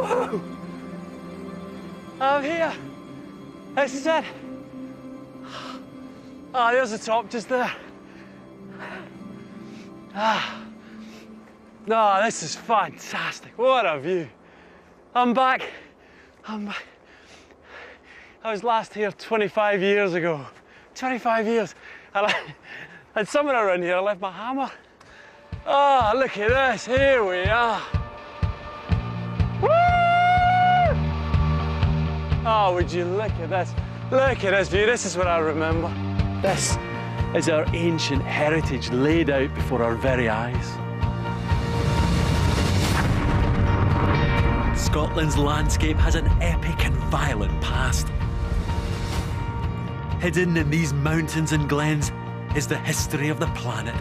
Whoa! I'm here. This is it. Ah, there's the top just there. Ah. No, this is fantastic. What a view. I'm back. I was last here 25 years ago. 25 years. And somewhere around here I left my hammer. Oh, look at this. Here we are. Woo! Oh, would you look at this? Look at this view. This is what I remember. This is our ancient heritage laid out before our very eyes. Scotland's landscape has an epic and violent past. Hidden in these mountains and glens is the history of the planet.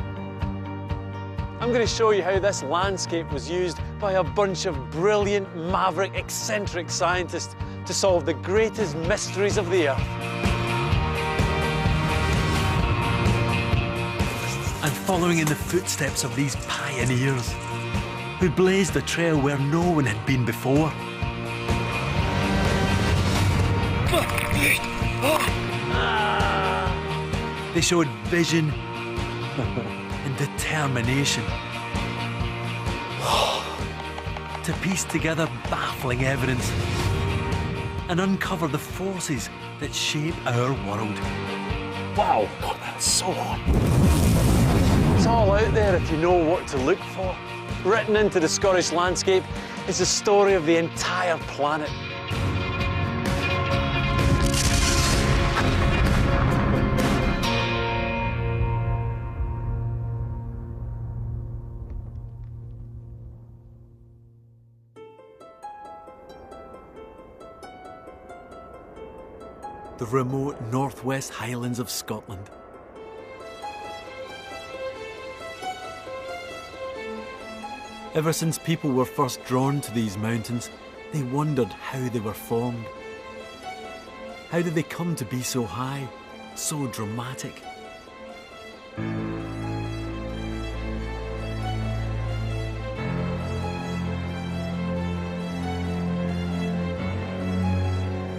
I'm going to show you how this landscape was used by a bunch of brilliant, maverick, eccentric scientists to solve the greatest mysteries of the Earth. And following in the footsteps of these pioneers, who blazed a trail where no one had been before. They showed vision and determination to piece together baffling evidence and uncover the forces that shape our world. Wow, God, that's so hot. It's all out there if you know what to look for. Written into the Scottish landscape is the story of the entire planet. The remote northwest Highlands of Scotland. Ever since people were first drawn to these mountains, they wondered how they were formed. How did they come to be so high, so dramatic?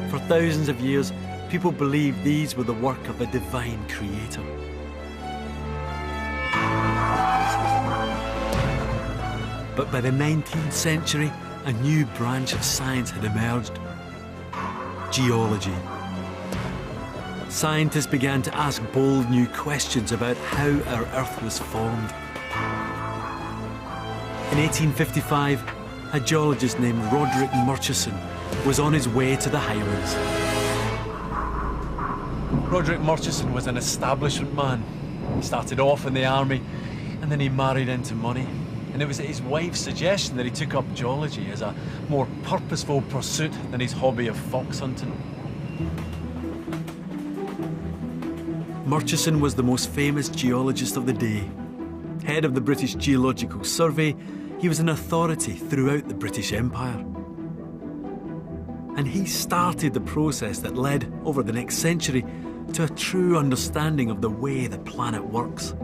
For thousands of years, people believed these were the work of a divine creator. But by the 19th century, a new branch of science had emerged: geology. Scientists began to ask bold new questions about how our Earth was formed. In 1855, a geologist named Roderick Murchison was on his way to the Highlands. Roderick Murchison was an establishment man. He started off in the army, and then he married into money. And it was at his wife's suggestion that he took up geology as a more purposeful pursuit than his hobby of fox hunting. Murchison was the most famous geologist of the day. Head of the British Geological Survey, he was an authority throughout the British Empire. And he started the process that led, over the next century, to a true understanding of the way the planet works.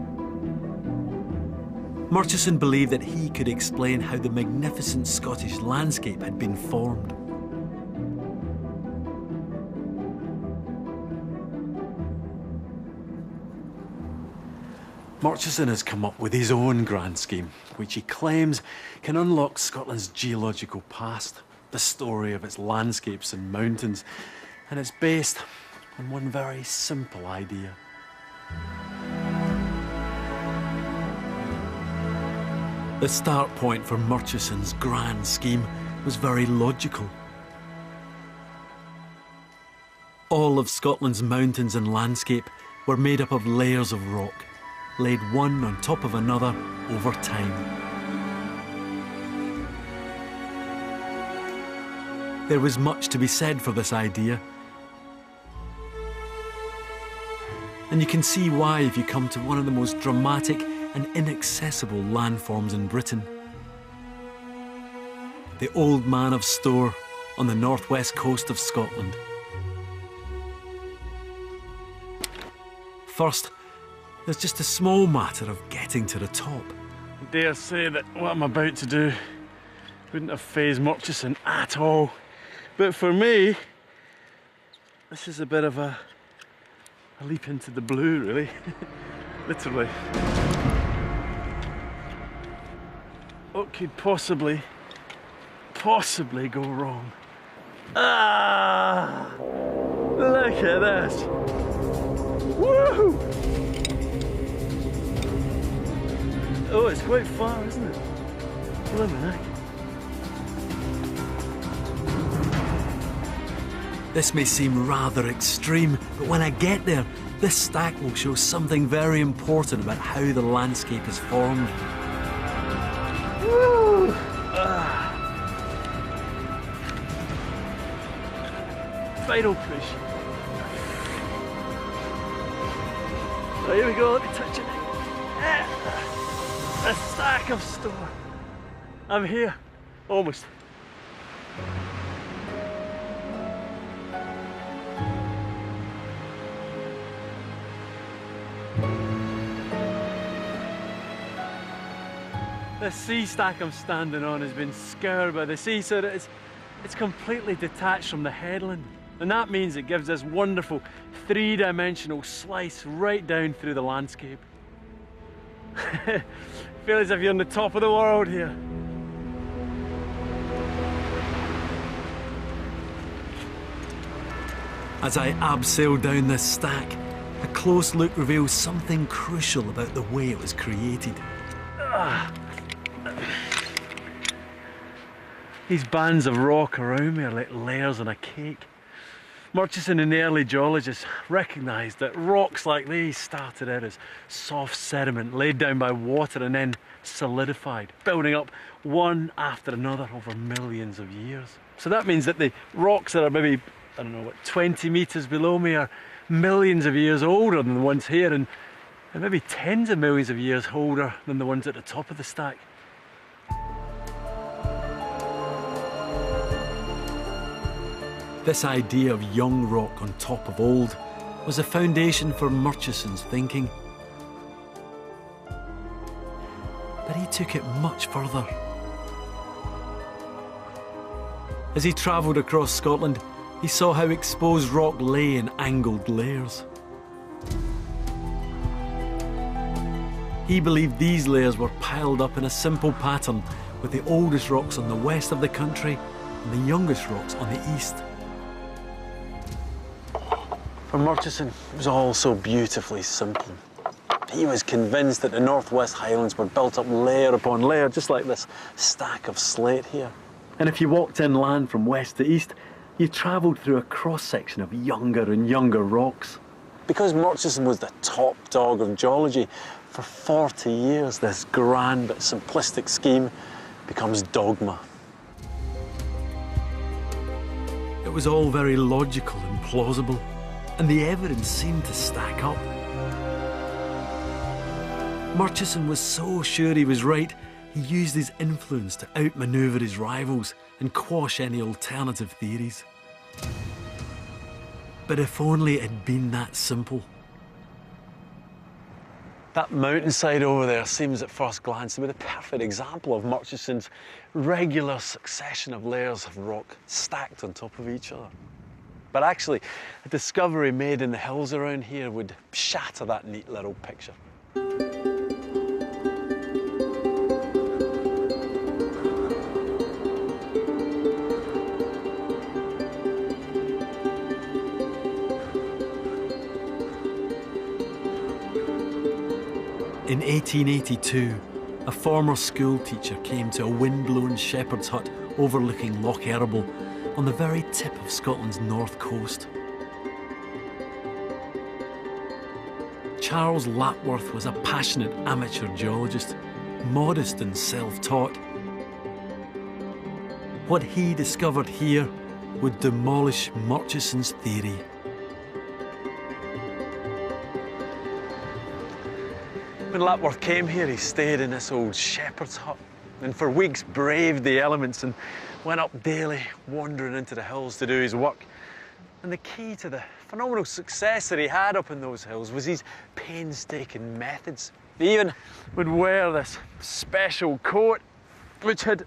Murchison believed that he could explain how the magnificent Scottish landscape had been formed. Murchison has come up with his own grand scheme, which he claims can unlock Scotland's geological past, the story of its landscapes and mountains, and it's based on one very simple idea. The start point for Murchison's grand scheme was very logical. All of Scotland's mountains and landscape were made up of layers of rock, laid one on top of another over time. There was much to be said for this idea. And you can see why if you come to one of the most dramatic and inaccessible landforms in Britain. The Old Man of Storr on the northwest coast of Scotland. First, there's just a small matter of getting to the top. I dare say that what I'm about to do Wouldn't have fazed Murchison at all. But for me, this is a bit of a leap into the blue, really. Literally. What could possibly go wrong? Ah! Look at this! Woo! Oh, it's quite far, isn't it? Blimey heck. This may seem rather extreme, but when I get there, this stack will show something very important about how the landscape is formed. Woo! Ah. Final push. Oh, here we go, let me touch it. A stack of stone. I'm here, almost. The sea stack I'm standing on has been scoured by the sea so that it's completely detached from the headland. And that means it gives this wonderful three-dimensional slice right down through the landscape. Feel as if you're on the top of the world here. As I abseil down this stack, a close look reveals something crucial about the way it was created. These bands of rock around me are like layers on a cake. Murchison and the early geologists recognised that rocks like these started out as soft sediment laid down by water and then solidified, building up one after another over millions of years. So that means that the rocks that are maybe, I don't know, what, 20 metres below me are millions of years older than the ones here, and maybe tens of millions of years older than the ones at the top of the stack. This idea of young rock on top of old was a foundation for Murchison's thinking. But he took it much further. As he travelled across Scotland, he saw how exposed rock lay in angled layers. He believed these layers were piled up in a simple pattern, with the oldest rocks on the west of the country and the youngest rocks on the east. For Murchison, it was all so beautifully simple. He was convinced that the Northwest Highlands were built up layer upon layer, just like this stack of slate here. And if you walked inland from west to east, you travelled through a cross-section of younger and younger rocks. Because Murchison was the top dog of geology, for 40 years this grand but simplistic scheme becomes dogma. It was all very logical and plausible, and the evidence seemed to stack up. Murchison was so sure he was right, he used his influence to outmaneuver his rivals and quash any alternative theories. But if only it had been that simple. That mountainside over there seems at first glance to be the perfect example of Murchison's regular succession of layers of rock stacked on top of each other. But actually, a discovery made in the hills around here would shatter that neat little picture. In 1882, a former school teacher came to a wind-blown shepherd's hut overlooking Loch Erible on the very tip of Scotland's north coast. Charles Lapworth was a passionate amateur geologist, modest and self-taught. What he discovered here would demolish Murchison's theory. When Lapworth came here, he stayed in this old shepherd's hut and for weeks braved the elements and went up daily, wandering into the hills to do his work. And the key to the phenomenal success that he had up in those hills was his painstaking methods. He even would wear this special coat, which had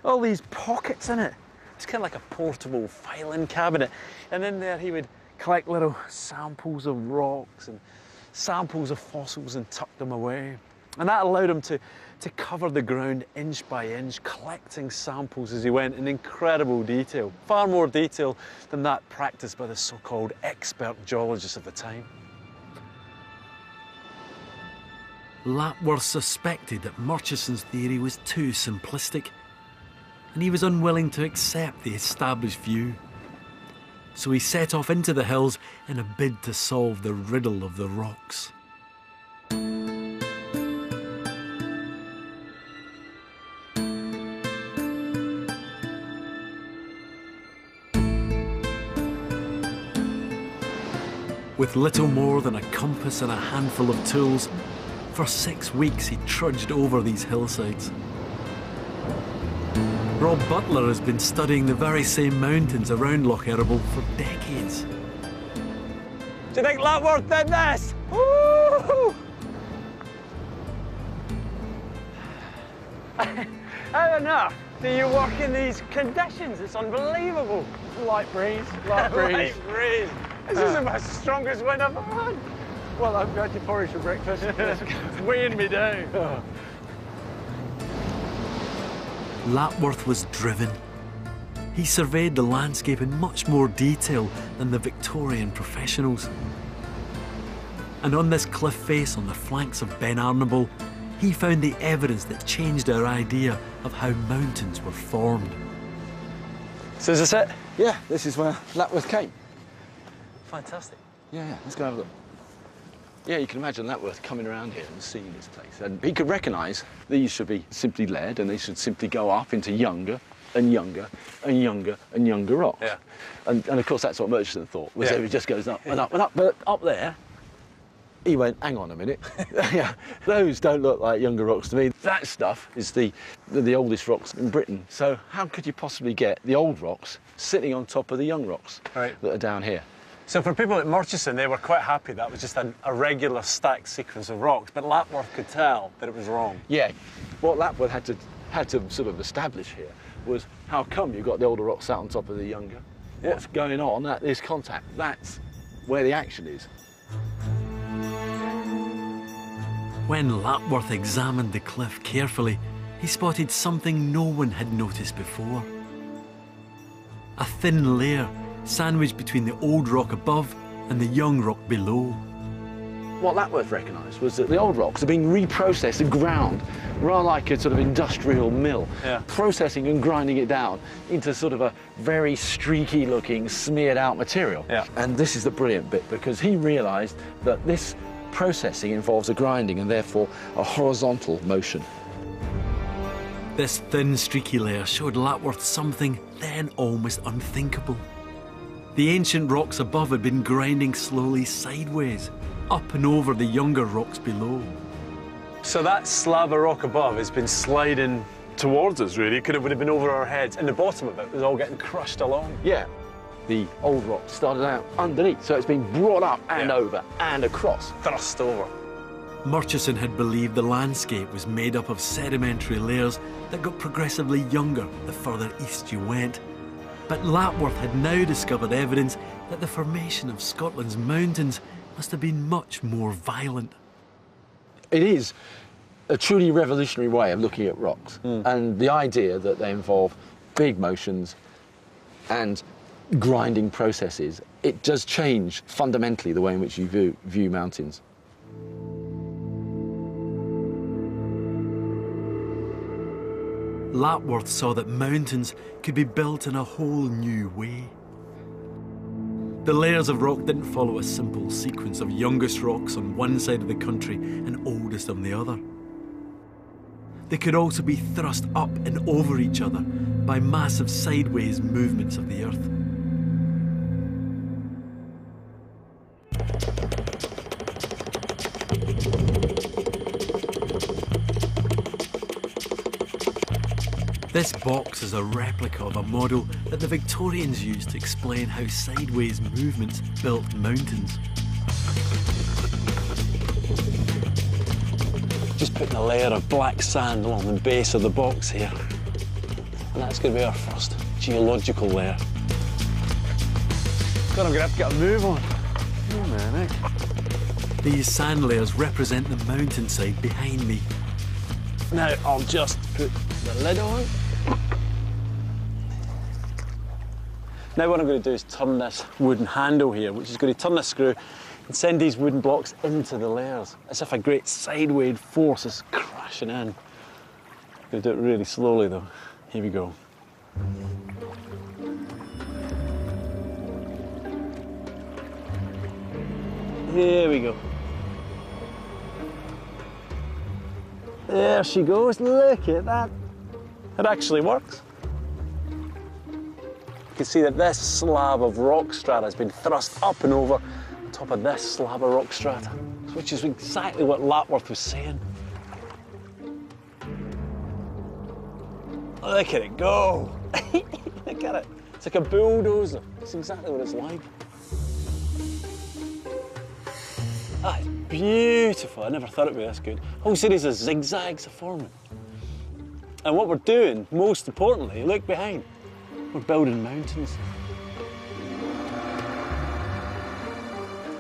all these pockets in it. It's kind of like a portable filing cabinet. And in there he would collect little samples of rocks and samples of fossils and tuck them away. And that allowed him to cover the ground inch by inch, collecting samples as he went in incredible detail. Far more detail than that practiced by the so-called expert geologists of the time. Lapworth suspected that Murchison's theory was too simplistic, and he was unwilling to accept the established view. So he set off into the hills in a bid to solve the riddle of the rocks. With little more than a compass and a handful of tools, for 6 weeks he trudged over these hillsides. Rob Butler has been studying the very same mountains around Loch Eriboll for decades. Do you think Lapworth did this? Woo! How on earth do you work in these conditions? It's unbelievable. Light breeze, light breeze. Light breeze. This is the strongest wind I've ever had. Well, I've got your porridge for breakfast. It's weighing me down. Lapworth was driven. He surveyed the landscape in much more detail than the Victorian professionals. And on this cliff face on the flanks of Ben Arnable, he found the evidence that changed our idea of how mountains were formed. So is this it? Yeah, this is where Lapworth came. Fantastic. Yeah, let's go have a look. Yeah, you can imagine Lapworth coming around here and seeing this place. And he could recognise these should be simply lead, and they should simply go up into younger and younger and younger and younger rocks. Yeah. And of course, that's what Murchison thought, was Yeah. that it just goes up and up and up. But up there, he went, hang on a minute. Yeah, those don't look like younger rocks to me. That stuff is the oldest rocks in Britain. So how could you possibly get the old rocks sitting on top of the young rocks Right. that are down here? So for people at Murchison, they were quite happy that was just a regular stacked sequence of rocks, but Lapworth could tell that it was wrong. Yeah, what Lapworth had to sort of establish here was how come you've got the older rocks sat on top of the younger? Yeah. What's going on at this contact? That's where the action is. When Lapworth examined the cliff carefully, he spotted something no one had noticed before. A thin layer sandwiched between the old rock above and the young rock below. What Lapworth recognised was that the old rocks are being reprocessed and ground, rather like a sort of industrial mill, Yeah. processing and grinding it down into sort of a very streaky looking, smeared out material. Yeah. And this is the brilliant bit, because he realised that this processing involves a grinding and therefore a horizontal motion. This thin, streaky layer showed Lapworth something then almost unthinkable. The ancient rocks above had been grinding slowly sideways, up and over the younger rocks below. So that slab of rock above has been sliding towards us, really. It would have been over our heads, and the bottom of it was all getting crushed along. Yeah. The old rock started out underneath, so it's been brought up and Yeah. over and across. Thrust over. Murchison had believed the landscape was made up of sedimentary layers that got progressively younger the further east you went. But Lapworth had now discovered evidence that the formation of Scotland's mountains must have been much more violent. It is a truly revolutionary way of looking at rocks, and the idea that they involve big motions and grinding processes, it does change fundamentally the way in which you view mountains. Lapworth saw that mountains could be built in a whole new way. The layers of rock didn't follow a simple sequence of youngest rocks on one side of the country and oldest on the other. They could also be thrust up and over each other by massive sideways movements of the earth. This box is a replica of a model that the Victorians used to explain how sideways movements built mountains. Just putting a layer of black sand along the base of the box here. And that's going to be our first geological layer. God, I'm going to have to get a move on. Oh, man, eh? These sand layers represent the mountainside behind me. Now I'll just put the lid on. Now what I'm going to do is turn this wooden handle here, which is going to turn this screw and send these wooden blocks into the layers, as if a great sideways force is crashing in. I'm going to do it really slowly though. Here we go. Here we go. There she goes, look at that. It actually works. You can see that this slab of rock strata has been thrust up and over on top of this slab of rock strata, which is exactly what Lapworth was saying. Look at it go. Look at it. It's like a bulldozer. It's exactly what it's like. That is beautiful. I never thought it'd be this good. A whole series of zigzags are forming. And what we're doing, most importantly, look behind. We're building mountains.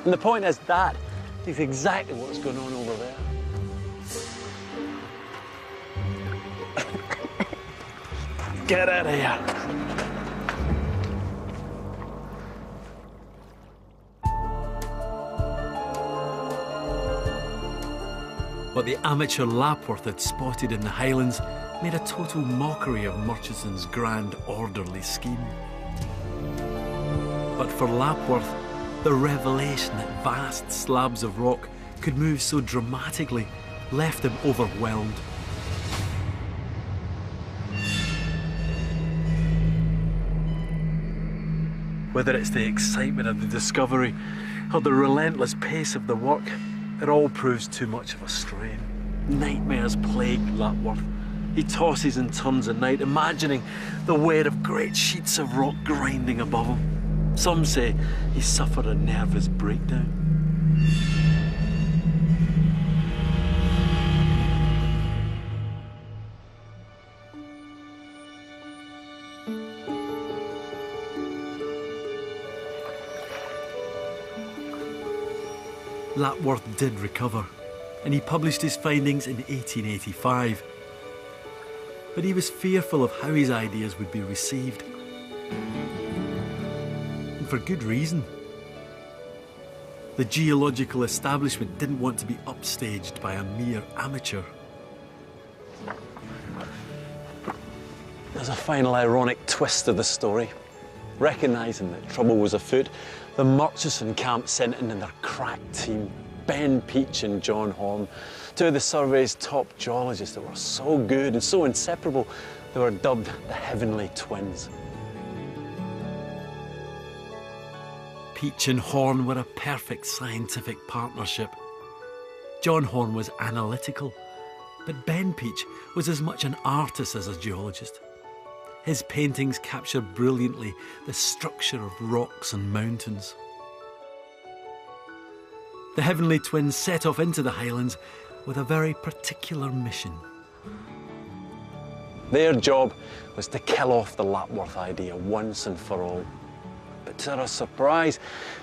And the point is that is exactly what's going on over there. Get out of here. What the amateur Lapworth had spotted in the Highlands made a total mockery of Murchison's grand orderly scheme. But for Lapworth, the revelation that vast slabs of rock could move so dramatically left him overwhelmed. Whether it's the excitement of the discovery or the relentless pace of the work, it all proves too much of a strain. Nightmares plague Lapworth. He tosses and turns at night, imagining the weight of great sheets of rock grinding above him. Some say he suffered a nervous breakdown. Lapworth did recover, and he published his findings in 1885. But he was fearful of how his ideas would be received. And for good reason. The geological establishment didn't want to be upstaged by a mere amateur. There's a final ironic twist to the story. Recognising that trouble was afoot, the Murchison camp sent in their crack team, Ben Peach and John Horn, two of the survey's top geologists that were so good and so inseparable, they were dubbed the Heavenly Twins. Peach and Horn were a perfect scientific partnership. John Horn was analytical, but Ben Peach was as much an artist as a geologist. His paintings capture brilliantly the structure of rocks and mountains. The Heavenly Twins set off into the Highlands with a very particular mission. Their job was to kill off the Lapworth idea once and for all. But to their surprise,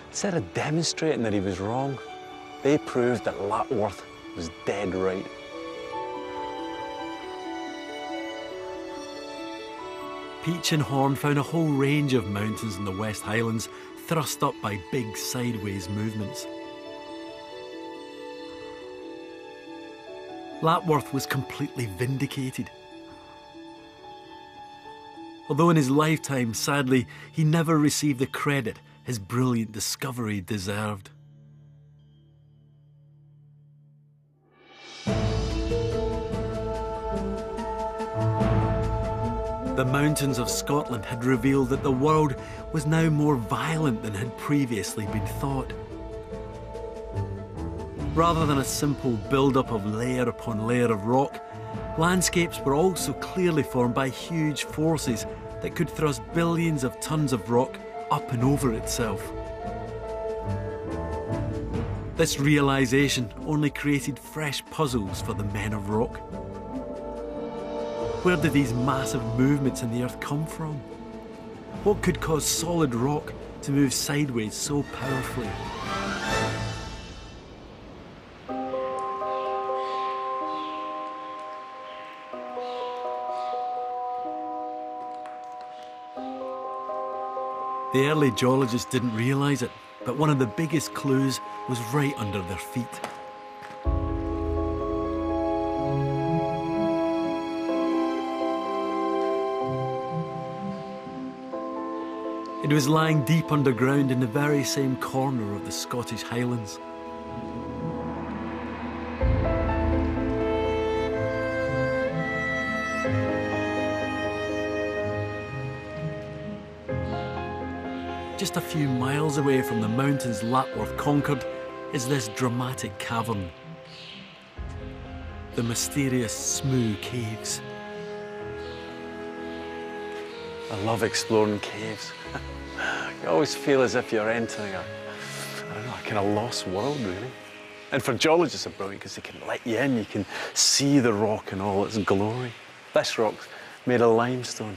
instead of demonstrating that he was wrong, they proved that Lapworth was dead right. Peach and Horn found a whole range of mountains in the West Highlands thrust up by big sideways movements. Lapworth was completely vindicated. Although in his lifetime, sadly, he never received the credit his brilliant discovery deserved. The mountains of Scotland had revealed that the world was now more violent than had previously been thought. Rather than a simple build-up of layer upon layer of rock, landscapes were also clearly formed by huge forces that could thrust billions of tons of rock up and over itself. This realisation only created fresh puzzles for the men of rock. Where did these massive movements in the earth come from? What could cause solid rock to move sideways so powerfully? The early geologists didn't realise it, but one of the biggest clues was right under their feet. It was lying deep underground in the very same corner of the Scottish Highlands. Just a few miles away from the mountains Lapworth conquered is this dramatic cavern. The mysterious Smoo Caves. I love exploring caves. You always feel as if you're entering a kind of lost world, really. And for geologists, it's brilliant because they can let you in. You can see the rock in all its glory. This rock's made of limestone.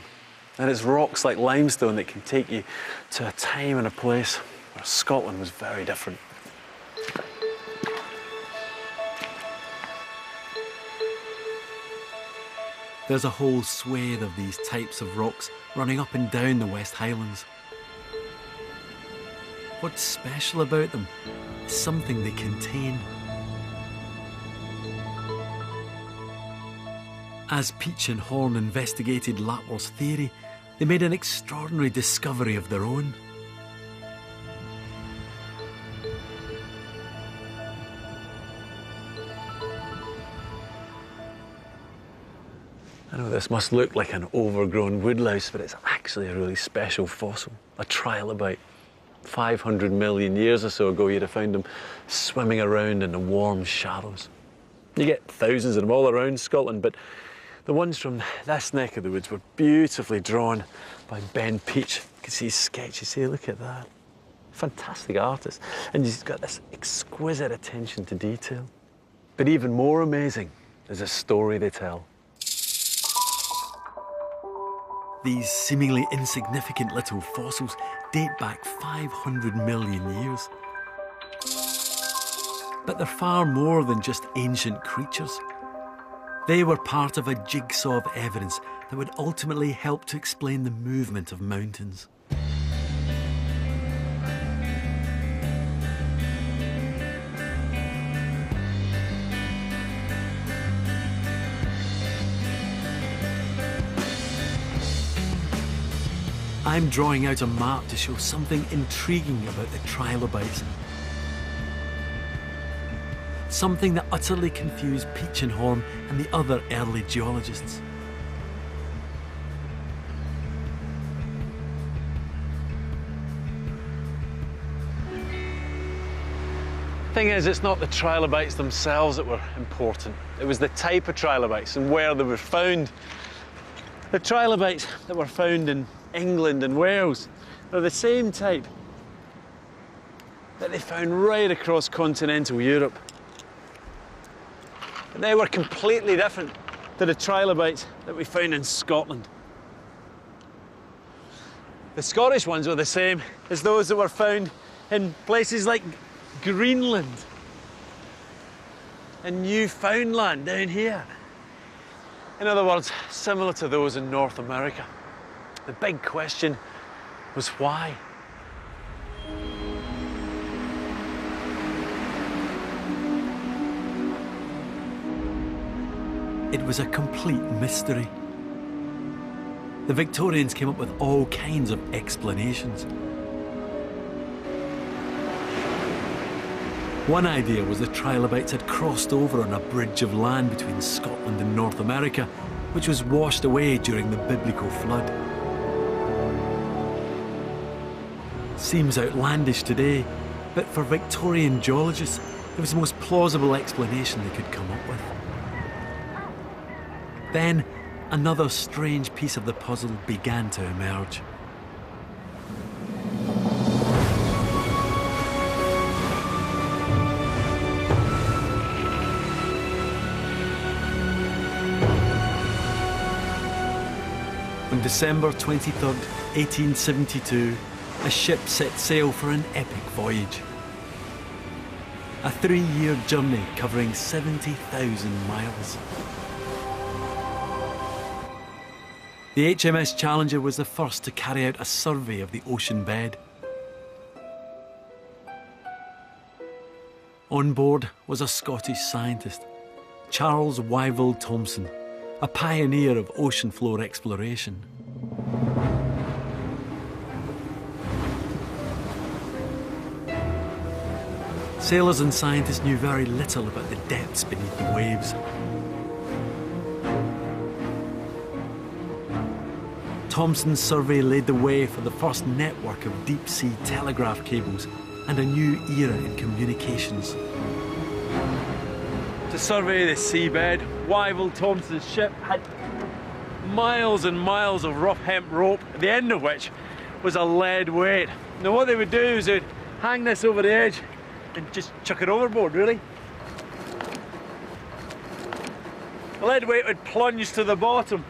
And it's rocks like limestone that can take you to a time and a place where Scotland was very different. There's a whole swathe of these types of rocks running up and down the West Highlands. What's special about them is something they contain. As Peach and Horne investigated Lapworth's theory, they made an extraordinary discovery of their own. I know this must look like an overgrown woodlouse, but it's actually a really special fossil, a trilobite. 500 million years or so ago, you'd have found them swimming around in the warm shallows. You get thousands of them all around Scotland, but the ones from this neck of the woods were beautifully drawn by Ben Peach. You can see his sketches here, look at that. Fantastic artist. And he's got this exquisite attention to detail. But even more amazing is the story they tell. These seemingly insignificant little fossils date back 500 million years. But they're far more than just ancient creatures. They were part of a jigsaw of evidence that would ultimately help to explain the movement of mountains. I'm drawing out a map to show something intriguing about the trilobites. Something that utterly confused Peach and Horne and the other early geologists. Thing is, it's not the trilobites themselves that were important. It was the type of trilobites and where they were found. The trilobites that were found in England and Wales are the same type that they found right across continental Europe. But they were completely different to the trilobites that we found in Scotland. The Scottish ones were the same as those that were found in places like Greenland and Newfoundland down here. In other words, similar to those in North America. The big question was why? It was a complete mystery. The Victorians came up with all kinds of explanations. One idea was the trilobites had crossed over on a bridge of land between Scotland and North America, which was washed away during the biblical flood. Seems outlandish today, but for Victorian geologists, it was the most plausible explanation they could come up with. Then, another strange piece of the puzzle began to emerge. December 23rd, 1872, a ship set sail for an epic voyage. A 3-year journey covering 70,000 miles. The HMS Challenger was the first to carry out a survey of the ocean bed. On board was a Scottish scientist, Charles Wyville Thomson, a pioneer of ocean floor exploration. Sailors and scientists knew very little about the depths beneath the waves. Thomson's survey laid the way for the first network of deep-sea telegraph cables and a new era in communications. To survey the seabed, Wyville Thomson's ship had miles and miles of rough hemp rope, at the end of which was a lead weight. Now what they would do is they'd hang this over the edge and just chuck it overboard, really. The lead weight would plunge to the bottom.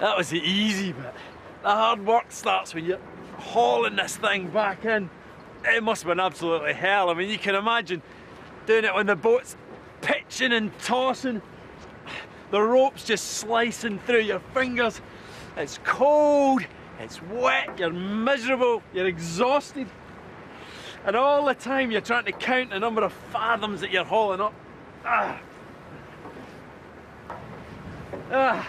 That was the easy bit. The hard work starts when you're hauling this thing back in. It must have been absolutely hell. I mean, you can imagine doing it when the boat's pitching and tossing. The rope's just slicing through your fingers. It's cold, it's wet, you're miserable, you're exhausted. And all the time you're trying to count the number of fathoms that you're hauling up. And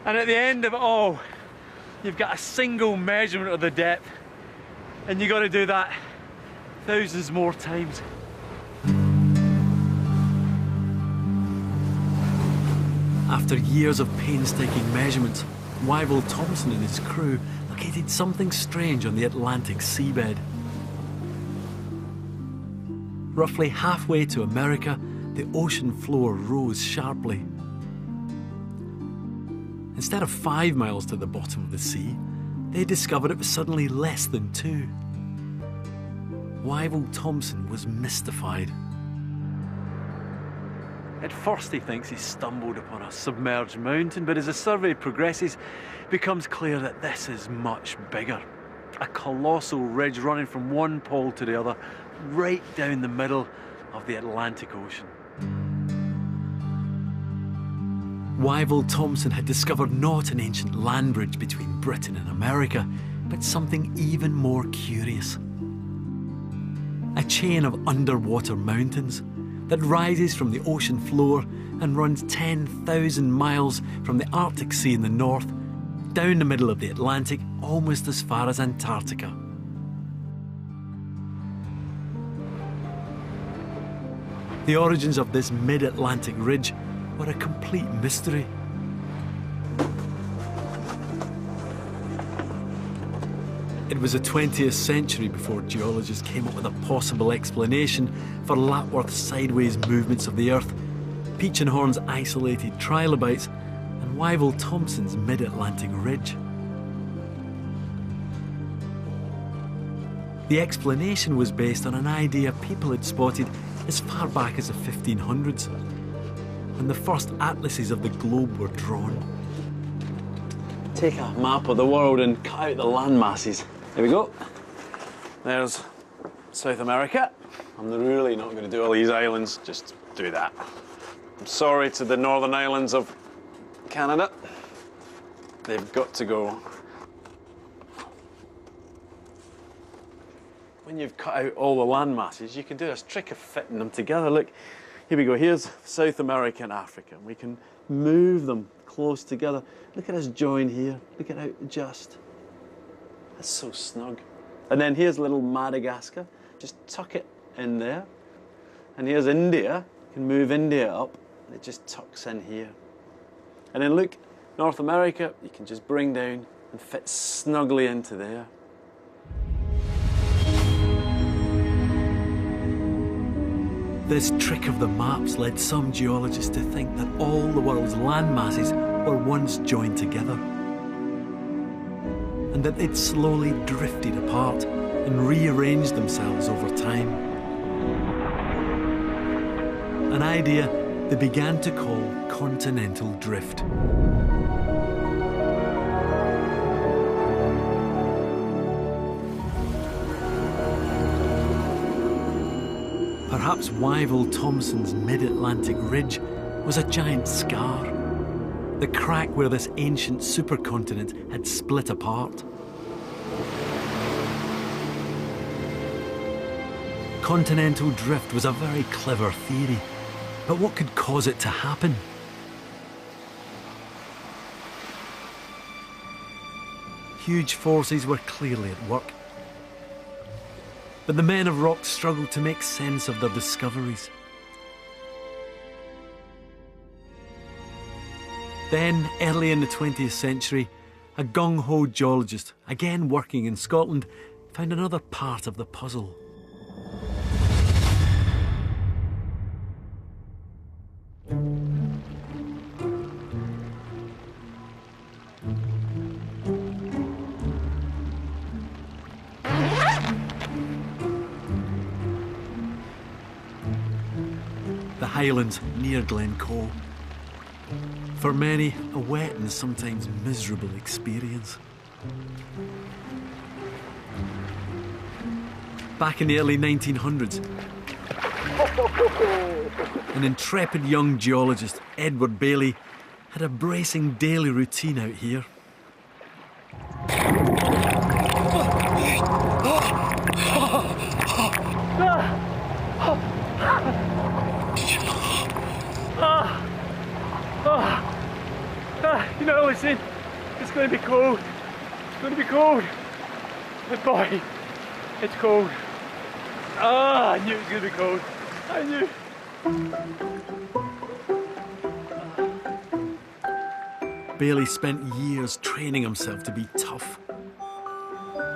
at the end of it all, you've got a single measurement of the depth, and you've got to do that thousands more times. After years of painstaking measurements, Wyville Thomson and his crew located something strange on the Atlantic seabed. Roughly halfway to America, the ocean floor rose sharply. Instead of 5 miles to the bottom of the sea, they discovered it was suddenly less than 2. Wyville Thomson was mystified. At first he thinks he's stumbled upon a submerged mountain, but as the survey progresses, it becomes clear that this is much bigger. A colossal ridge running from one pole to the other, right down the middle of the Atlantic Ocean. Wyville Thomson had discovered not an ancient land bridge between Britain and America, but something even more curious. A chain of underwater mountains that rises from the ocean floor and runs 10,000 miles from the Arctic Sea in the north, down the middle of the Atlantic, almost as far as Antarctica. The origins of this mid-Atlantic ridge were a complete mystery. It was the 20th century before geologists came up with a possible explanation for Lapworth's sideways movements of the Earth, Peach-and-Horn's isolated trilobites, and Wyville Thomson's mid-Atlantic ridge. The explanation was based on an idea people had spotted as far back as the 1500s, when the first atlases of the globe were drawn. Take a map of the world and cut out the land masses. There we go. There's South America. I'm really not going to do all these islands, just do that. I'm sorry to the northern islands of Canada. They've got to go. When you've cut out all the land masses, you can do this trick of fitting them together. Look, here we go. Here's South America and Africa. We can move them close together. Look at this join here. Look at how just. That's so snug. And then here's little Madagascar. Just tuck it in there. And here's India. You can move India up. And it just tucks in here. And then look, North America, you can just bring down and fit snugly into there. This trick of the maps led some geologists to think that all the world's land masses were once joined together, and that they'd slowly drifted apart and rearranged themselves over time. An idea they began to call continental drift. Perhaps Wyville Thomson's mid-Atlantic ridge was a giant scar, the crack where this ancient supercontinent had split apart. Continental drift was a very clever theory, but what could cause it to happen? Huge forces were clearly at work, but the men of rock struggled to make sense of their discoveries. Then, early in the 20th century, a gung-ho geologist, again working in Scotland, found another part of the puzzle. The Highlands near Glencoe. For many, a wet and sometimes miserable experience. Back in the early 1900s, an intrepid young geologist, Edward Bailey, had a bracing daily routine out here. You know, listen, it's going to be cold. It's going to be cold. But boy, it's cold. I knew it was going to be cold. I knew. Bailey spent years training himself to be tough.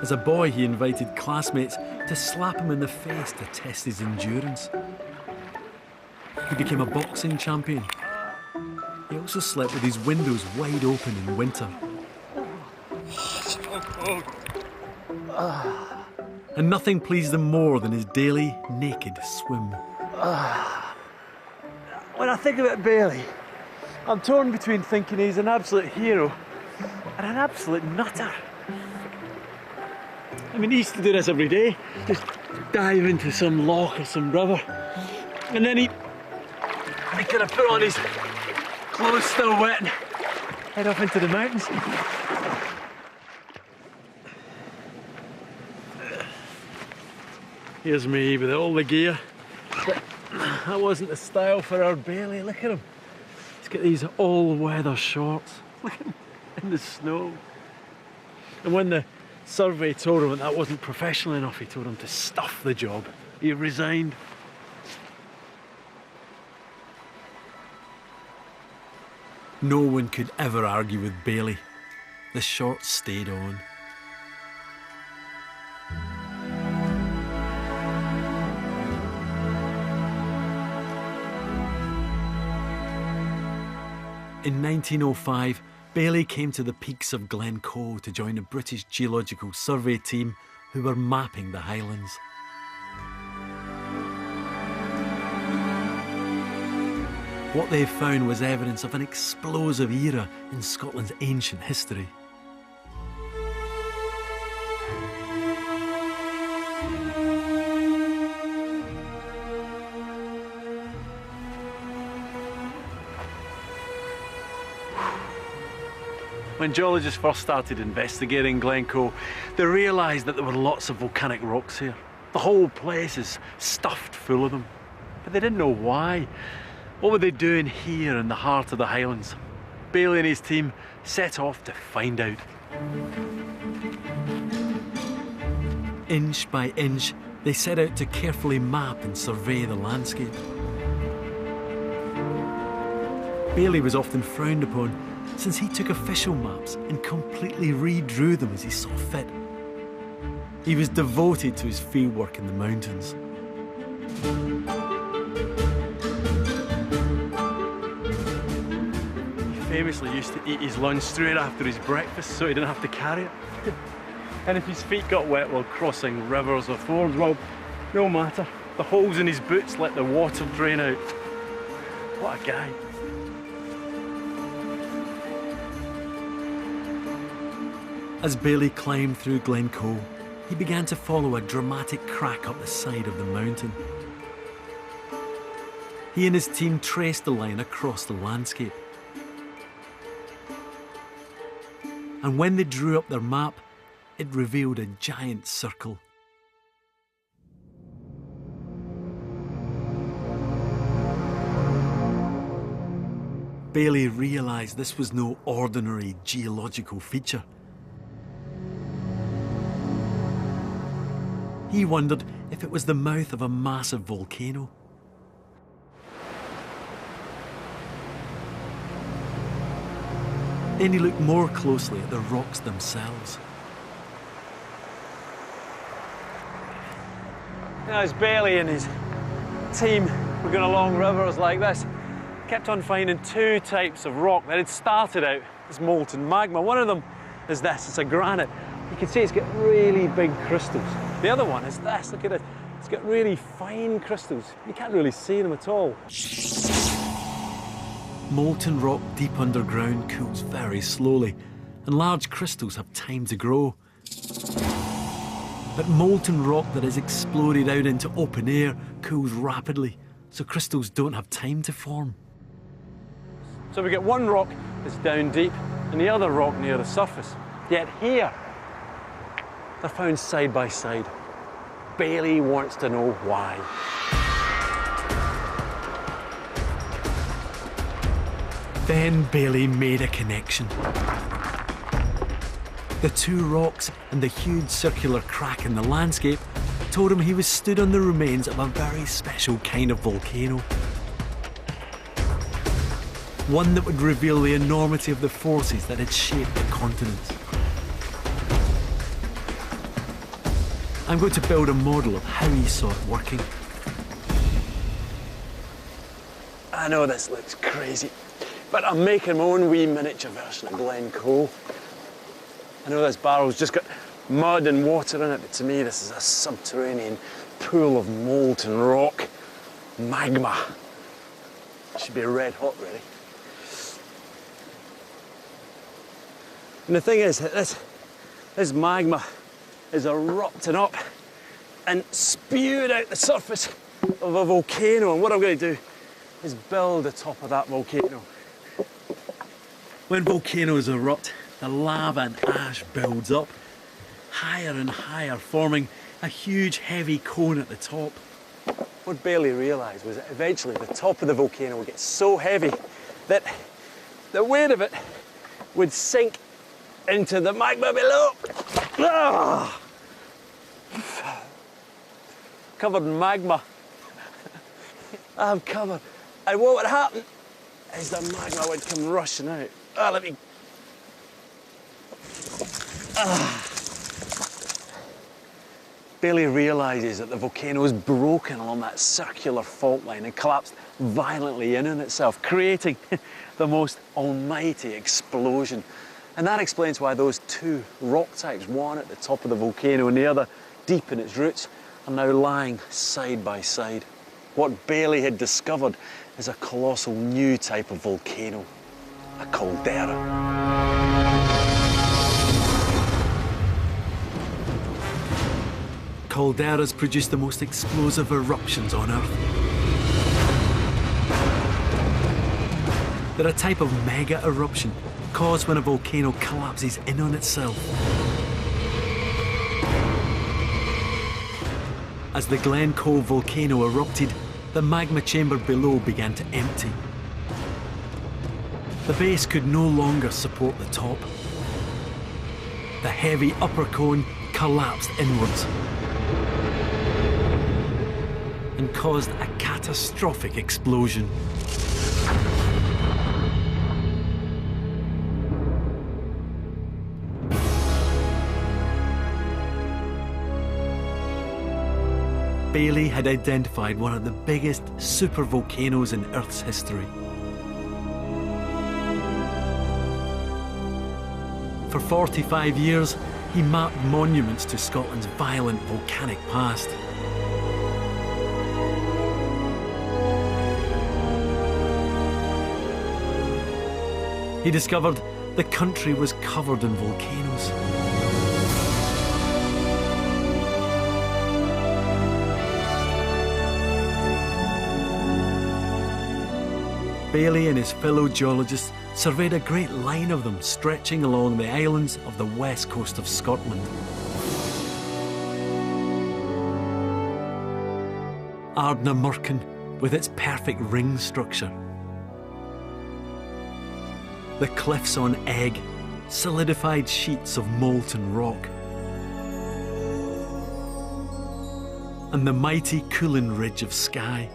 As a boy, he invited classmates to slap him in the face to test his endurance. He became a boxing champion. He also slept with his windows wide open in winter. So cold. And nothing pleased him more than his daily naked swim. When I think about Bailey, I'm torn between thinking he's an absolute hero and an absolute nutter. I mean, he used to do this every day, just dive into some loch or some river, and then he kind of put on his clothes still wet and head off into the mountains. Here's me with all the gear. But that wasn't the style for our Bailey. Look at him. He's got these all-weather shorts. Look at him in the snow. And when the survey told him that wasn't professional enough, he told him to stuff the job. He resigned. No one could ever argue with Bailey. The shorts stayed on. In 1905, Bailey came to the peaks of Glencoe to join a British Geological Survey team who were mapping the Highlands. What they found was evidence of an explosive era in Scotland's ancient history. When geologists first started investigating Glencoe, they realised that there were lots of volcanic rocks here. The whole place is stuffed full of them. But they didn't know why. What were they doing here in the heart of the Highlands? Bailey and his team set off to find out. Inch by inch, they set out to carefully map and survey the landscape. Bailey was often frowned upon, since he took official maps and completely redrew them as he saw fit. He was devoted to his fieldwork in the mountains. He famously used to eat his lunch straight after his breakfast so he didn't have to carry it. And if his feet got wet while crossing rivers or fords, well, no matter. The holes in his boots let the water drain out. What a guy. As Bailey climbed through Glencoe, he began to follow a dramatic crack up the side of the mountain. He and his team traced the line across the landscape. And when they drew up their map, it revealed a giant circle. Bailey realised this was no ordinary geological feature. He wondered if it was the mouth of a massive volcano. Then he looked more closely at the rocks themselves. As Bailey and his team were going along rivers like this, kept on finding two types of rock that had started out as molten magma. One of them is this, it's a granite. You can see it's got really big crystals. The other one is this, look at it. It's got really fine crystals. You can't really see them at all. Molten rock deep underground cools very slowly, and large crystals have time to grow. But molten rock that is exploded out into open air cools rapidly, so crystals don't have time to form. So we get one rock that's down deep and the other rock near the surface. Yet here, they're found side by side. Bailey wants to know why. Then Bailey made a connection. The two rocks and the huge circular crack in the landscape told him he was stood on the remains of a very special kind of volcano. One that would reveal the enormity of the forces that had shaped the continents. I'm going to build a model of how he saw it working. I know this looks crazy, but I'm making my own wee miniature version of Glencoe. I know this barrel's just got mud and water in it, but to me this is a subterranean pool of molten rock. Magma. It should be red hot, really. And the thing is that this magma is erupting up and spewed out the surface of a volcano. And what I'm going to do is build the top of that volcano. When volcanoes erupt, the lava and ash builds up, higher and higher, forming a huge heavy cone at the top. What Bailey realised was that eventually the top of the volcano would get so heavy that the weight of it would sink into the magma below. Ah! Covered in magma. I'm covered. And what would happen is the magma would come rushing out. Ah, let me... Ah. Bailey realises that the volcano is broken along that circular fault line and collapsed violently in on itself, creating the most almighty explosion. And that explains why those two rock types, one at the top of the volcano and the other deep in its roots, are now lying side by side. What Bailey had discovered is a colossal new type of volcano, a caldera. Calderas produce the most explosive eruptions on Earth. They're a type of mega eruption caused when a volcano collapses in on itself. As the Glencoe volcano erupted, the magma chamber below began to empty. The base could no longer support the top. The heavy upper cone collapsed inwards and caused a catastrophic explosion. Bailey had identified one of the biggest supervolcanoes in Earth's history. For 45 years, he mapped monuments to Scotland's violent volcanic past. He discovered the country was covered in volcanoes. Bailey and his fellow geologists surveyed a great line of them stretching along the islands of the west coast of Scotland. Ardnamurchan, with its perfect ring structure. The cliffs on Egg, solidified sheets of molten rock. And the mighty Coolin Ridge of Skye.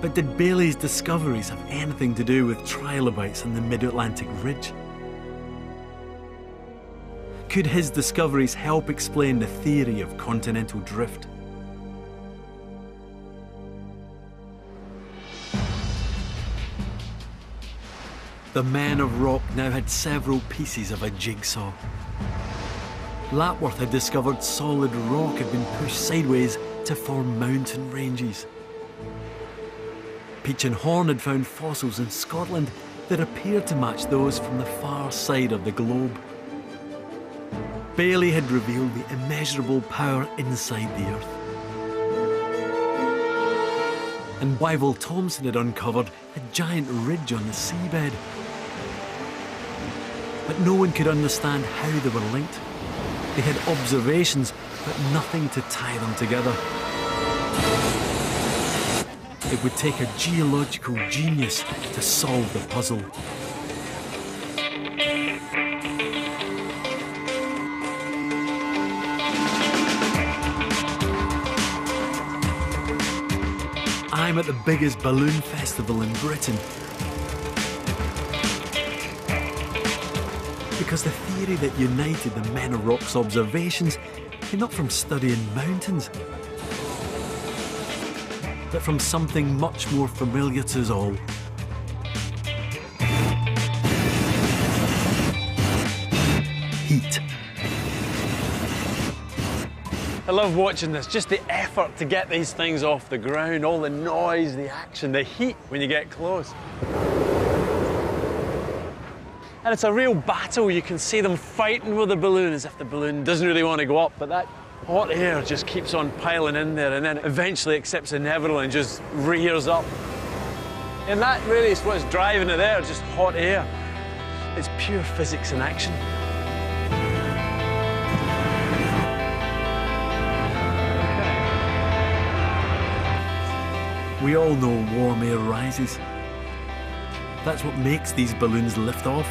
But did Bailey's discoveries have anything to do with trilobites in the Mid-Atlantic Ridge? Could his discoveries help explain the theory of continental drift? The men of rock now had several pieces of a jigsaw. Lapworth had discovered solid rock had been pushed sideways to form mountain ranges. Peach and Horn had found fossils in Scotland that appeared to match those from the far side of the globe. Bailey had revealed the immeasurable power inside the Earth. And Wyville Thomson had uncovered a giant ridge on the seabed. But no one could understand how they were linked. They had observations, but nothing to tie them together. It would take a geological genius to solve the puzzle. I'm at the biggest balloon festival in Britain. Because the theory that united the Men of Rock's observations came not from studying mountains, but from something much more familiar to us all. Heat. I love watching this, just the effort to get these things off the ground, all the noise, the action, the heat when you get close. And it's a real battle. You can see them fighting with the balloon as if the balloon doesn't really want to go up, but that hot air just keeps on piling in there and then eventually accepts inevitable and just rears up. And that really is what's driving it there, just hot air. It's pure physics in action. We all know warm air rises. That's what makes these balloons lift off.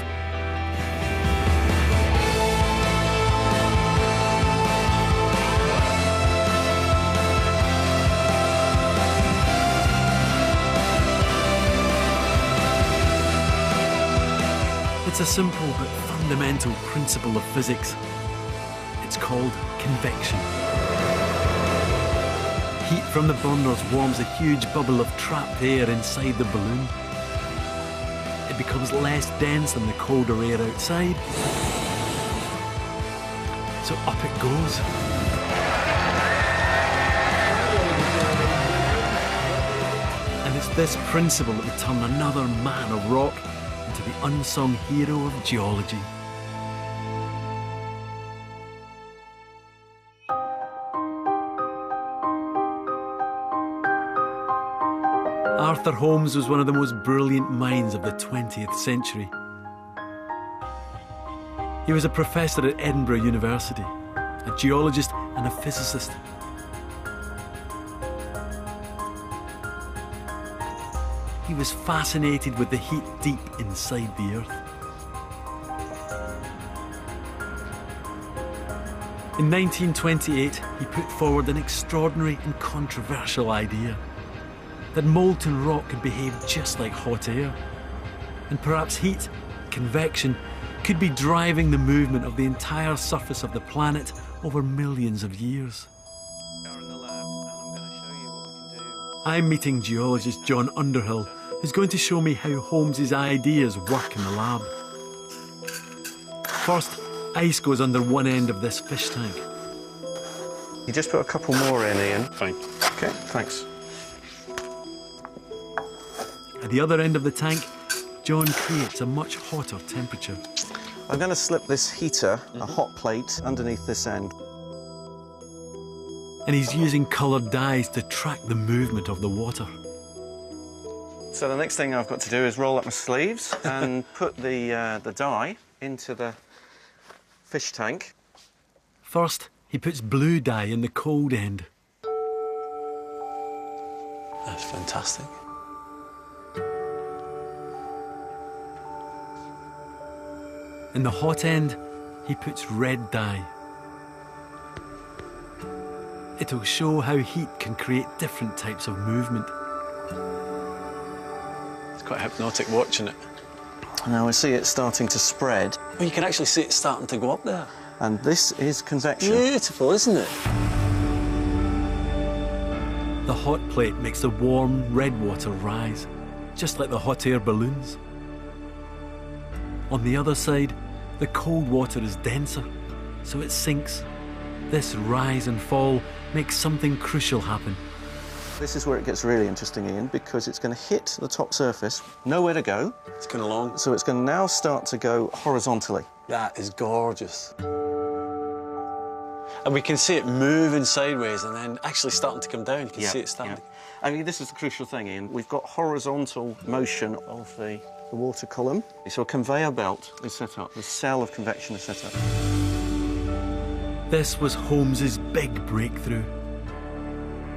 It's a simple but fundamental principle of physics. It's called convection. Heat from the burners warms a huge bubble of trapped air inside the balloon. It becomes less dense than the colder air outside. So up it goes. And it's this principle that would turn another man of rock into the unsung hero of geology. Arthur Holmes was one of the most brilliant minds of the 20th century. He was a professor at Edinburgh University, a geologist and a physicist. He was fascinated with the heat deep inside the Earth. In 1928, he put forward an extraordinary and controversial idea: that molten rock could behave just like hot air. And perhaps heat, convection, could be driving the movement of the entire surface of the planet over millions of years. I'm meeting geologist John Underhill, who's going to show me how Holmes's ideas work in the lab. First, ice goes under one end of this fish tank. You just put a couple more in, Ian. Fine. Okay, thanks. At the other end of the tank, John creates a much hotter temperature. I'm going to slip this heater, a hot plate, underneath this end. and he's using coloured dyes to track the movement of the water. So the next thing I've got to do is roll up my sleeves and put the dye into the fish tank. First, he puts blue dye in the cold end. That's fantastic. In the hot end, he puts red dye. It'll show how heat can create different types of movement. It's quite hypnotic watching it. Now I see it starting to spread, Oh, you can actually see it starting to go up there. and this is convection. Beautiful, isn't it? The hot plate makes the warm red water rise, just like the hot air balloons. On the other side, the cold water is denser, so it sinks. This rise and fall makes something crucial happen. This is where it gets really interesting, Ian, because it's going to hit the top surface, nowhere to go, It's going along. so it's going to now start to go horizontally. That is gorgeous. And we can see it moving sideways and then actually starting to come down. You can see it starting. I mean, this is the crucial thing, Ian. We've got horizontal motion of the water column. So a conveyor belt is set up. The cell of convection is set up. This was Holmes's big breakthrough.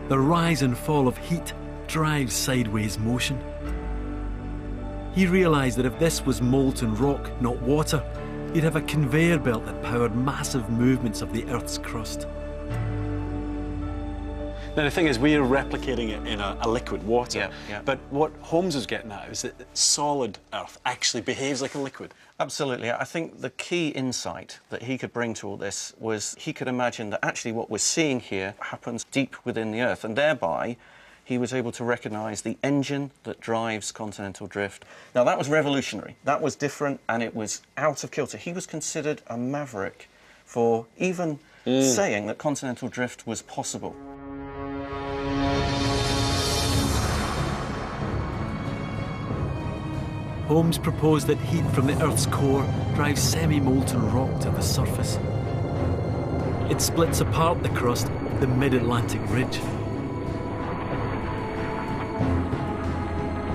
The rise and fall of heat drives sideways motion. He realised that if this was molten rock, not water, you'd have a conveyor belt that powered massive movements of the Earth's crust. Now, the thing is, we are replicating it in a liquid water. Yeah, yeah. But what Holmes was getting at is that solid Earth actually behaves like a liquid. Absolutely. I think the key insight that he could bring to all this was he could imagine that actually what we're seeing here happens deep within the Earth, and thereby he was able to recognise the engine that drives continental drift. Now, that was revolutionary. That was different, and it was out of kilter. He was considered a maverick for even saying that continental drift was possible. Holmes proposed that heat from the Earth's core drives semi-molten rock to the surface. It splits apart the crust of the mid-Atlantic ridge.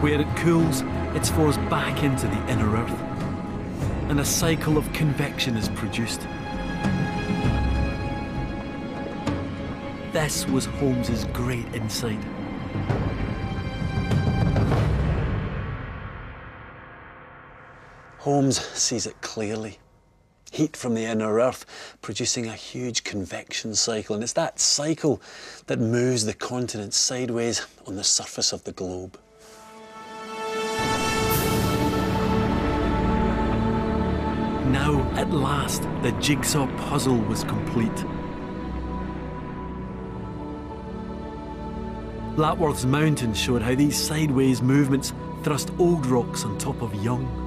Where it cools, it's forced back into the inner Earth, and a cycle of convection is produced. This was Holmes's great insight. Holmes sees it clearly. Heat from the inner Earth producing a huge convection cycle, and it's that cycle that moves the continents sideways on the surface of the globe. Now, at last, the jigsaw puzzle was complete. Lapworth's mountain showed how these sideways movements thrust old rocks on top of young.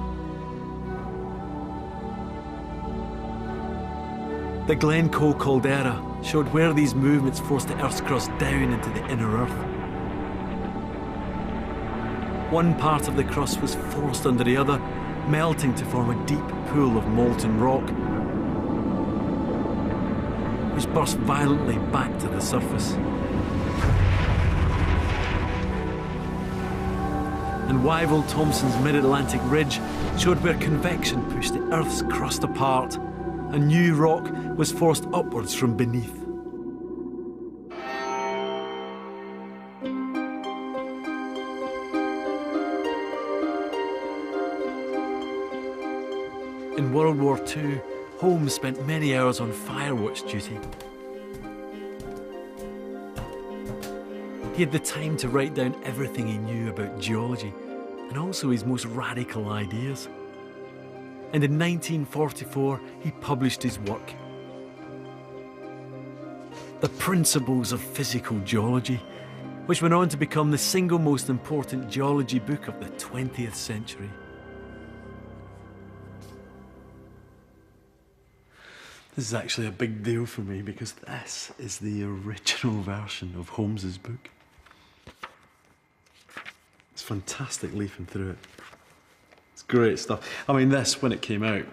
The Glencoe caldera showed where these movements forced the Earth's crust down into the inner Earth. One part of the crust was forced under the other, melting to form a deep pool of molten rock, which burst violently back to the surface. And Wyville-Thomson's Mid-Atlantic Ridge showed where convection pushed the Earth's crust apart, and new rock was forced upwards from beneath. In World War II, Holmes spent many hours on firewatch duty. He had the time to write down everything he knew about geology, and also his most radical ideas. And in 1944, he published his work, The Principles of Physical Geology, which went on to become the single most important geology book of the 20th century. This is actually a big deal for me because this is the original version of Holmes's book. It's fantastic leafing through it. It's great stuff. I mean, this, when it came out,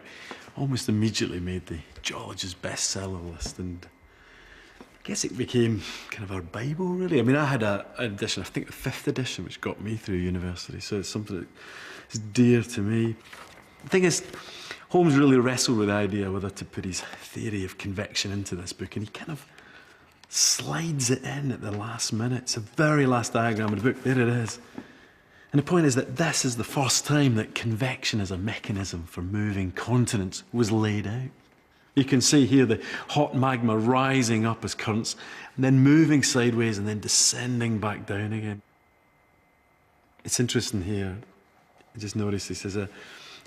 almost immediately made the geologist's bestseller list, and guess it became kind of our Bible, really. I mean, I had an edition, I think the 5th edition, which got me through university, so it's something that is dear to me. The thing is, Holmes really wrestled with the idea whether to put his theory of convection into this book, and he kind of slides it in at the last minute. It's the very last diagram of the book. There it is. And the point is that this is the first time that convection as a mechanism for moving continents was laid out. You can see here the hot magma rising up as currents, and then moving sideways and then descending back down again. It's interesting here, I just noticed this as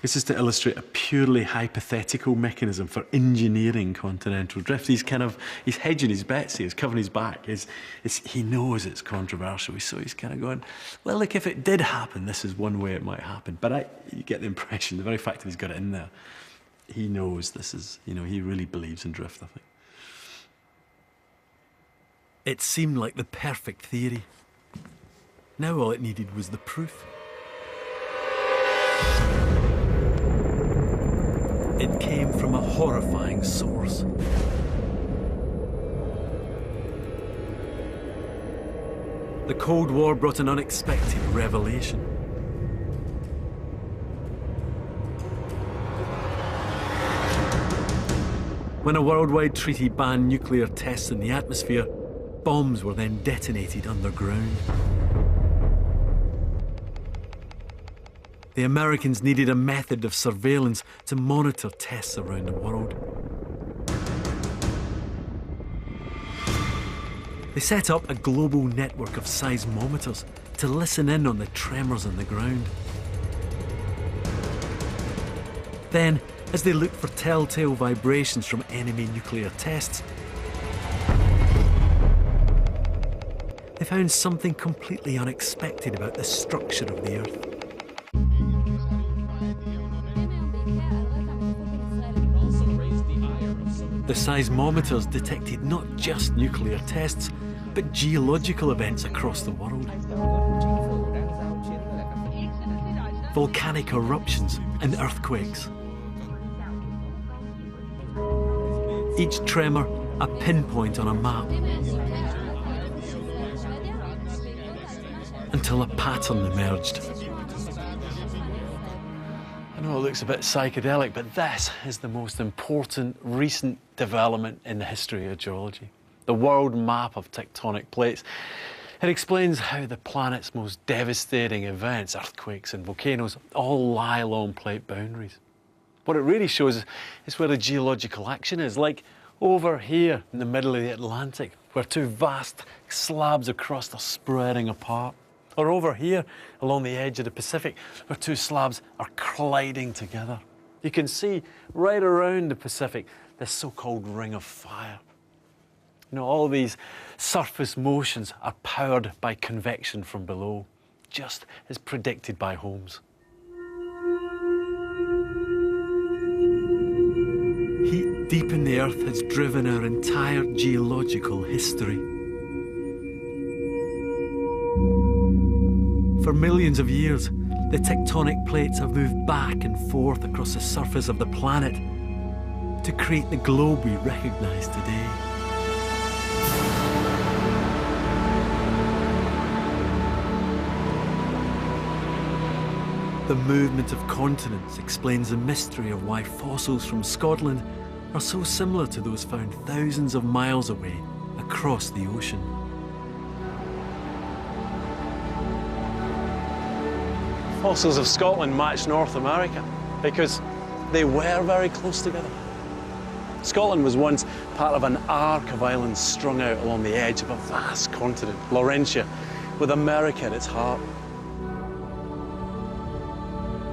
this is to illustrate a purely hypothetical mechanism for engineering continental drift. He's hedging his bets here, he's covering his back. He knows it's controversial, so he's kind of going, well, look, if it did happen, this is one way it might happen. But you get the impression, the very fact that he's got it in there, he knows this is, he really believes in drift, I think. It seemed like the perfect theory. Now all it needed was the proof. It came from a horrifying source. The Cold War brought an unexpected revelation. When a worldwide treaty banned nuclear tests in the atmosphere, bombs were then detonated underground. The Americans needed a method of surveillance to monitor tests around the world. They set up a global network of seismometers to listen in on the tremors on the ground. Then, as they looked for telltale vibrations from enemy nuclear tests, they found something completely unexpected about the structure of the Earth. The seismometers detected not just nuclear tests, but geological events across the world. Volcanic eruptions and earthquakes. Each tremor a pinpoint on a map. Until a pattern emerged. I know it looks a bit psychedelic, but this is the most important recent development in the history of geology. The world map of tectonic plates. It explains how the planet's most devastating events, earthquakes and volcanoes, all lie along plate boundaries. What it really shows is where the geological action is, like over here in the middle of the Atlantic, where two vast slabs of crust are spreading apart. Or over here, along the edge of the Pacific, where two slabs are colliding together. You can see right around the Pacific this so-called ring of fire. All these surface motions are powered by convection from below, just as predicted by Holmes. Heat deep in the Earth has driven our entire geological history. For millions of years, the tectonic plates have moved back and forth across the surface of the planet to create the globe we recognise today. The movement of continents explains the mystery of why fossils from Scotland are so similar to those found thousands of miles away across the ocean. Fossils of Scotland match North America because they were very close together. Scotland was once part of an arc of islands strung out along the edge of a vast continent, Laurentia, with America at its heart.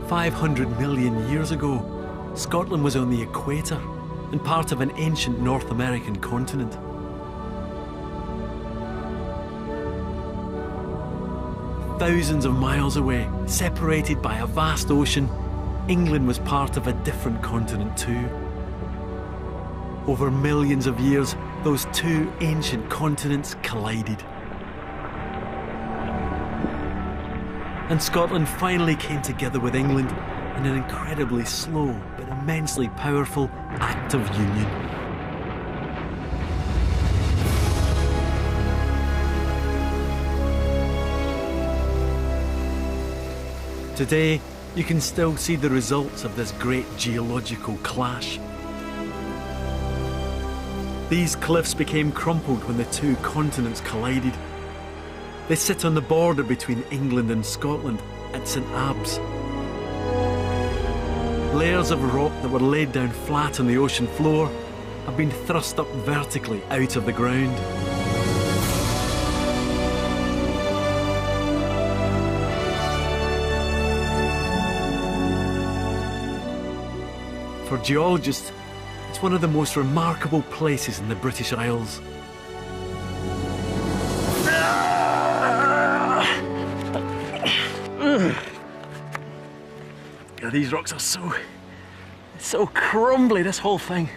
500 million years ago, Scotland was on the equator and part of an ancient North American continent. Thousands of miles away, separated by a vast ocean, England was part of a different continent too. Over millions of years, those two ancient continents collided. And Scotland finally came together with England in an incredibly slow but immensely powerful act of union. Today, you can still see the results of this great geological clash. These cliffs became crumpled when the two continents collided. They sit on the border between England and Scotland at St Abbs. Layers of rock that were laid down flat on the ocean floor have been thrust up vertically out of the ground. For geologists, it's one of the most remarkable places in the British Isles. Yeah, these rocks are so crumbly, this whole thing.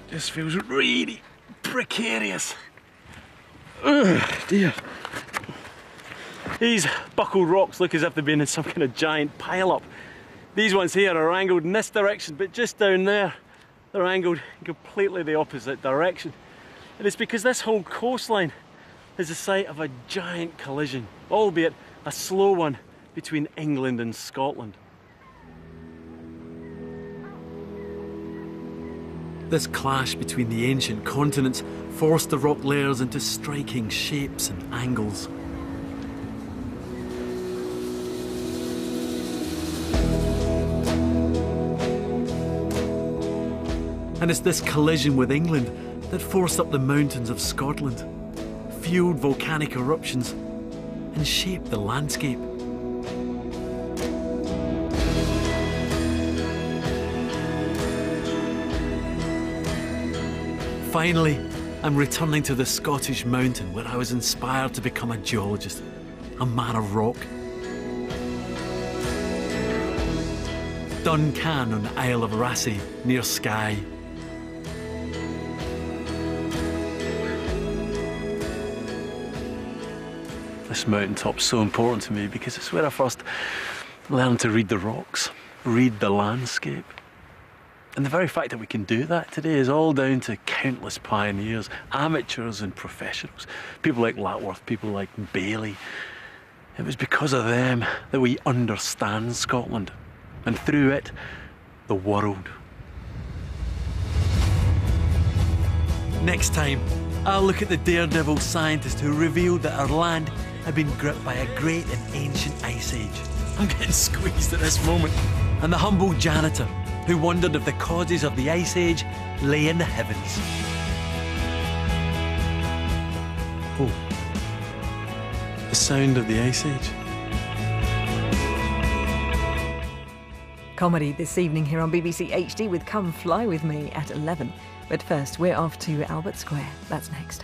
Just feels really precarious. Dear. These buckled rocks look as if they've been in some kind of giant pile-up. These ones here are angled in this direction, but just down there, they're angled in completely the opposite direction. And it's because this whole coastline is the site of a giant collision, albeit a slow one, between England and Scotland. This clash between the ancient continents forced the rock layers into striking shapes and angles. And it's this collision with England that forced up the mountains of Scotland, fueled volcanic eruptions, and shaped the landscape. Finally, I'm returning to the Scottish mountain where I was inspired to become a geologist, a man of rock. Duncan on the Isle of Raasay, near Skye. This mountaintop's so important to me because it's where I first learned to read the rocks, read the landscape. And the very fact that we can do that today is all down to countless pioneers, amateurs and professionals. People like Lapworth, people like Bailey. It was because of them that we understand Scotland, and through it, the world. Next time, I'll look at the daredevil scientist who revealed that our land had been gripped by a great and ancient ice age. I'm getting squeezed at this moment. And the humble janitor who wondered if the causes of the ice age lay in the heavens. Oh, the sound of the ice age. Comedy this evening here on BBC HD with Come Fly With Me at 11. But first, we're off to Albert Square. That's next.